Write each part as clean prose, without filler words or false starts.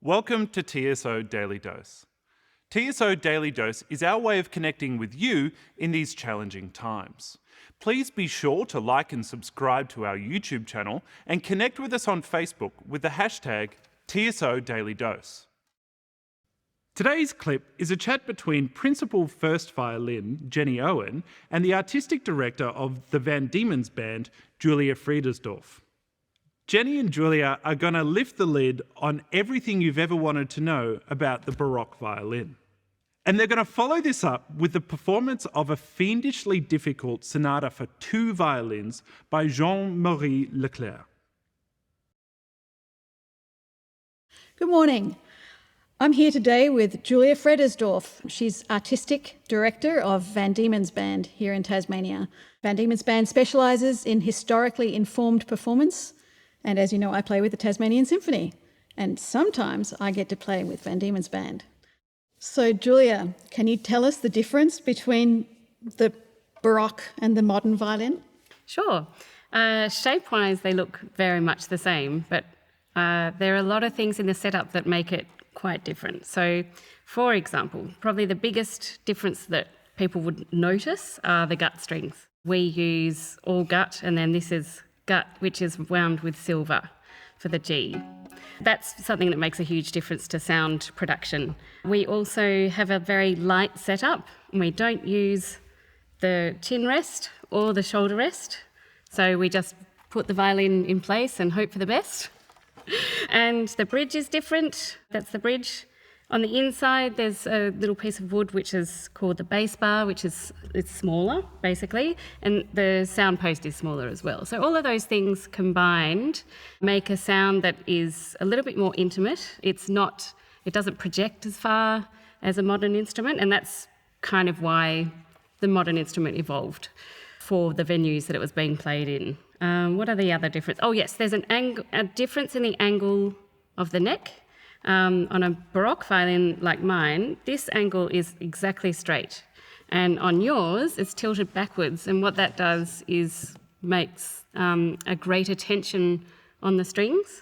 Welcome to TSO Daily Dose. TSO Daily Dose is our way of connecting with you in these challenging times. Please be sure to like and subscribe to our YouTube channel and connect with us on Facebook with the hashtag TSO Daily Dose. Today's clip is a chat between Principal First Violin, Jenny Owen, and the Artistic Director of the Van Diemen's Band, Julia Fredersdorff. Jenny and Julia are going to lift the lid on everything you've ever wanted to know about the Baroque violin. And they're going to follow this up with the performance of a fiendishly difficult sonata for two violins by Jean-Marie Leclair. Good morning. I'm here today with Julia Fredersdorff. She's Artistic Director of Van Diemen's Band here in Tasmania. Van Diemen's Band specialises in historically informed performance. And as you know, I play with the Tasmanian Symphony, and sometimes I get to play with Van Diemen's Band. So Julia, can you tell us the difference between the Baroque and the modern violin? Sure. Shape-wise, they look very much the same, but there are a lot of things in the setup that make it quite different. So, for example, probably the biggest difference that people would notice are the gut strings. We use all gut, and then this is gut, which is wound with silver for the G. That's something that makes a huge difference to sound production. We also have a very light setup. We don't use the chin rest or the shoulder rest. So we just put the violin in place and hope for the best. And the bridge is different. That's the bridge. On the inside, there's a little piece of wood which is called the bass bar, it's smaller, basically, and the sound post is smaller as well. So all of those things combined make a sound that is a little bit more intimate. It doesn't project as far as a modern instrument, and that's kind of why the modern instrument evolved for the venues that it was being played in. What are the other differences? Oh yes, there's a difference in the angle of the neck. On a Baroque violin like mine, this angle is exactly straight. And on yours, it's tilted backwards. And what that does is makes a greater tension on the strings,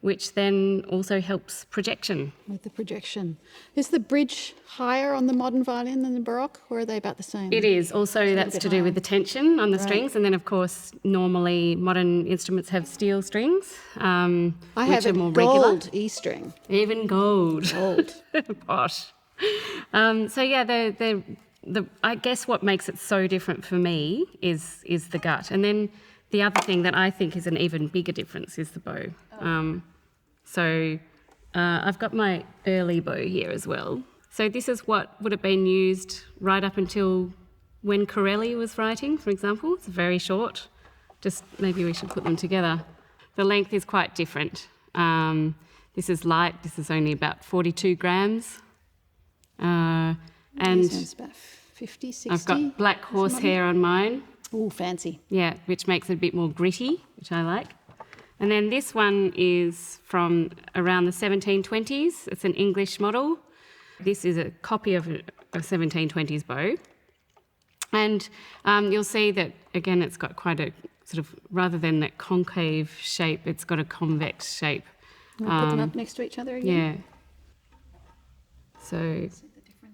which then also helps projection. With the projection. Is the bridge higher on the modern violin than the Baroque, or are they about the same? It is. Also, that's to do with the tension on the strings. And then, of course, normally modern instruments have steel strings, I which have are a more gold regular. E string. Even gold. Gold. Posh. So yeah, I guess what makes it so different for me is the gut. And then the other thing that I think is an even bigger difference is the bow. So I've got my early bow here as well. So this is what would have been used right up until when Corelli was writing, for example. It's very short. Just maybe we should put them together. The length is quite different. This is light. This is only about 42 grams. And It's about 50, 60. I've got black horsehair on mine. Oh, fancy. Yeah, which makes it a bit more gritty, which I like. And then this one is from around the 1720s. It's an English model. This is a copy of a 1720s bow. And you'll see that, again, it's got quite a sort of, rather than that concave shape, it's got a convex shape. Put them up next to each other again? Yeah. So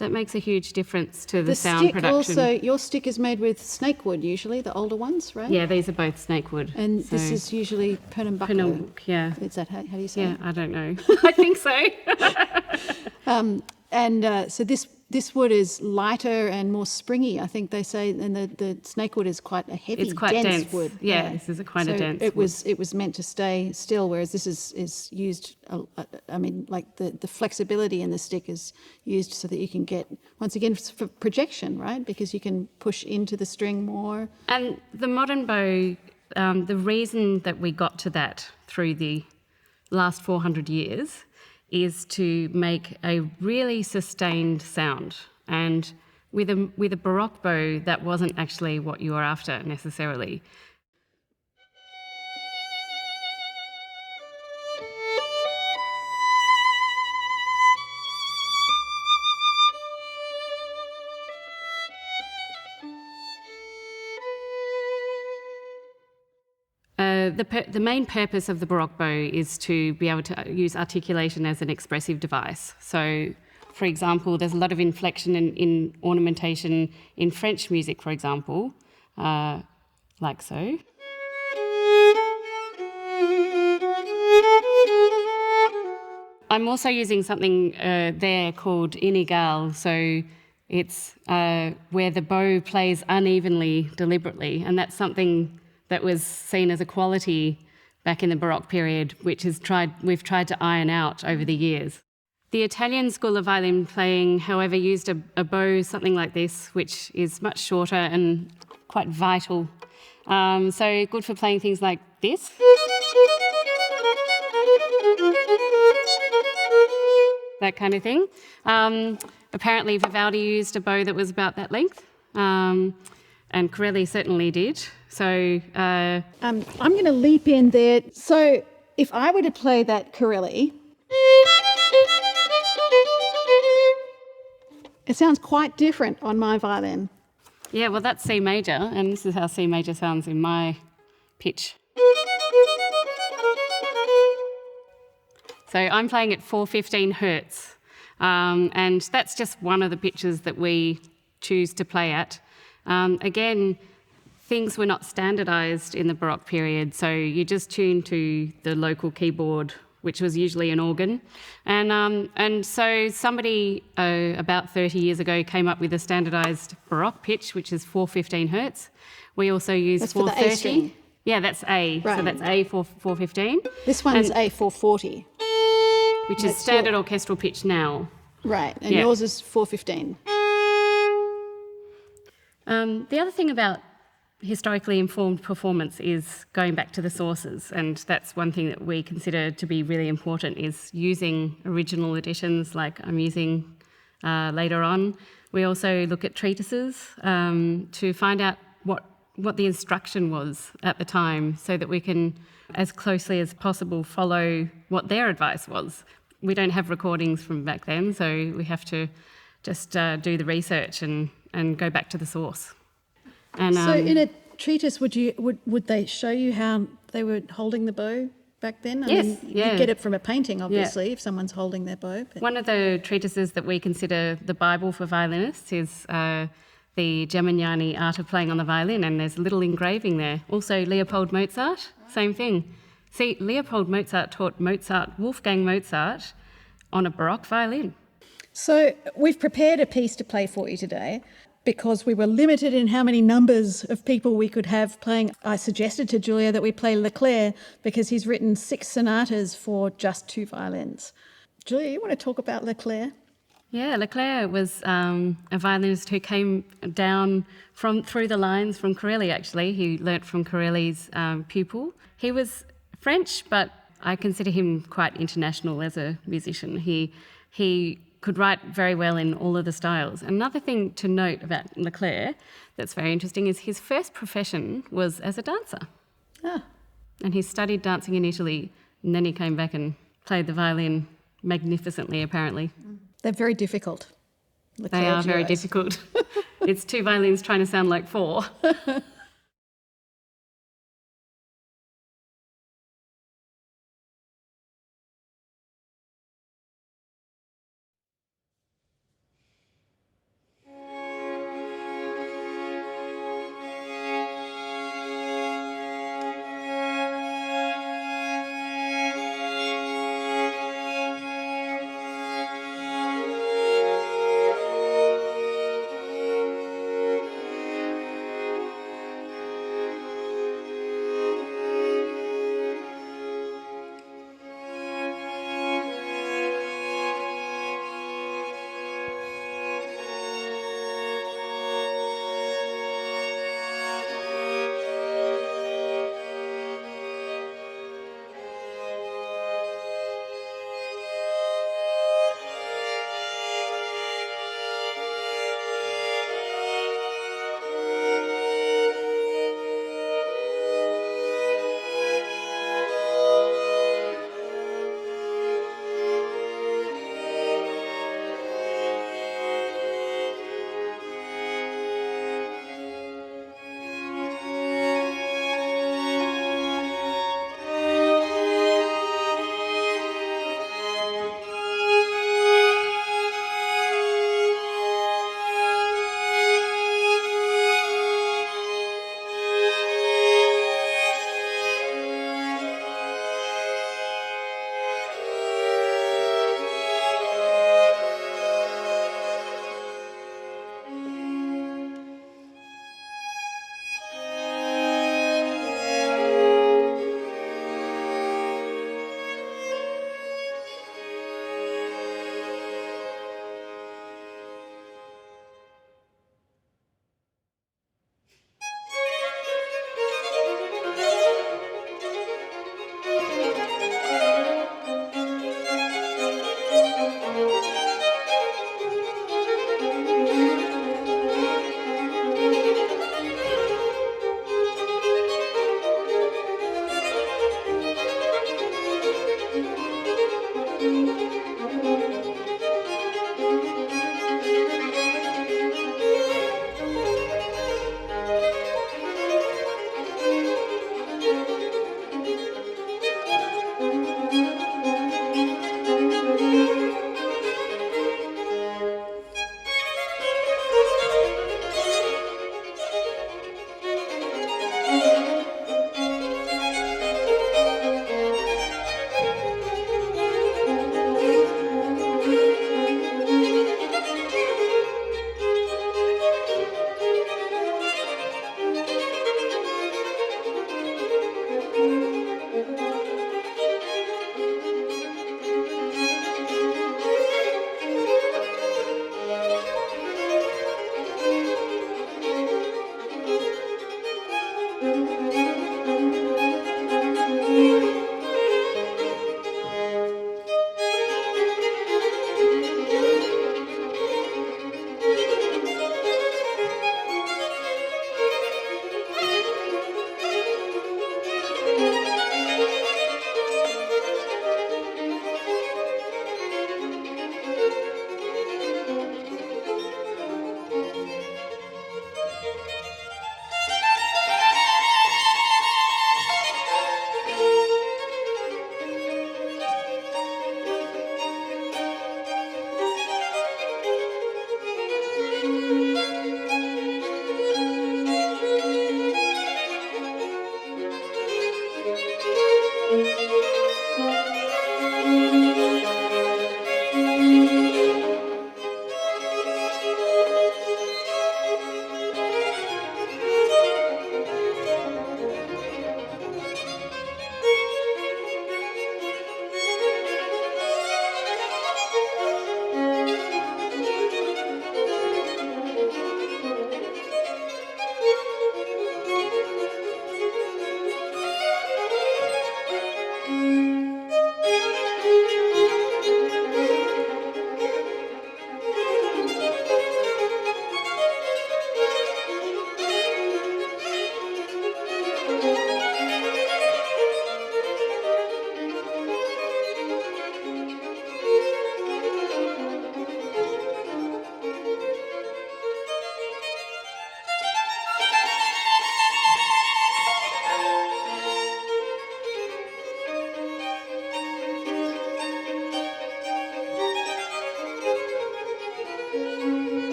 that makes a huge difference to the sound production. Also, your stick is made with snakewood usually, the older ones, right? Yeah, these are both snakewood. And this is usually Pernambuco. Yeah. Is that how do you say Yeah, it? I don't know. I think so. So this wood is lighter and more springy, I think they say, and the snakewood is quite a heavy, It's quite dense wood. Yeah, this is quite a dense it wood. it was meant to stay still, whereas this is used. I mean, like the flexibility in the stick is used so that you can get, once again, for projection, right? Because you can push into the string more. And the modern bow, the reason that we got to that through the last 400 years is to make a really sustained sound. And with a Baroque bow, that wasn't actually what you were after necessarily. the main purpose of the Baroque bow is to be able to use articulation as an expressive device. So, for example, there's a lot of inflection in ornamentation in French music, for example, like so. I'm also using something there called inégale, so it's where the bow plays unevenly, deliberately, and that's something that was seen as a quality back in the Baroque period, which we've tried to iron out over the years. The Italian school of violin playing, however, used a bow something like this, which is much shorter and quite vital. So good for playing things like this. That kind of thing. Apparently Vivaldi used a bow that was about that length, and Corelli certainly did. So I'm going to leap in there. So if I were to play that Corelli, it sounds quite different on my violin. yeah, well, that's C major, and this is how C major sounds in my pitch. So I'm playing at 415 hertz, and that's just one of the pitches that we choose to play at. Again, things were not standardised in the Baroque period, so you just tuned to the local keyboard, which was usually an organ. And so somebody about 30 years ago came up with a standardised Baroque pitch, which is 415 hertz. We also use That's 430. for the A string. Yeah, that's A. Right. So that's A for 415. This one's A440. Which is standard orchestral pitch now. Right, and yours is 415. The other thing about historically informed performance is going back to the sources, and that's one thing that we consider to be really important, is using original editions like I'm using later on. We also look at treatises to find out what the instruction was at the time, so that we can, as closely as possible, follow what their advice was. We don't have recordings from back then, so we have to just do the research and go back to the source. And, So in a treatise, would they show you how they were holding the bow back then? I Yes, mean, yeah. you get it from a painting, obviously, if someone's holding their bow. But one of the treatises that we consider the Bible for violinists is the Gemignani Art of Playing on the Violin, and there's a little engraving there. Also, Leopold Mozart, same thing. See, Leopold Mozart taught Wolfgang Mozart on a Baroque violin. So we've prepared a piece to play for you today because we were limited in how many numbers of people we could have playing. I suggested to Julia that we play Leclair because he's written 6 sonatas for just 2 violins. Julia, you want to talk about Leclair? Yeah, Leclair was a violinist who came down through the lines from Corelli, actually. He learnt from Corelli's pupil. He was French, but I consider him quite international as a musician. He could write very well in all of the styles. Another thing to note about Leclair that's very interesting is his first profession was as a dancer. Ah. And he studied dancing in Italy, and then he came back and played the violin magnificently, apparently. They're very difficult. Leclair They are very duos. difficult. It's 2 violins trying to sound like 4. Bye.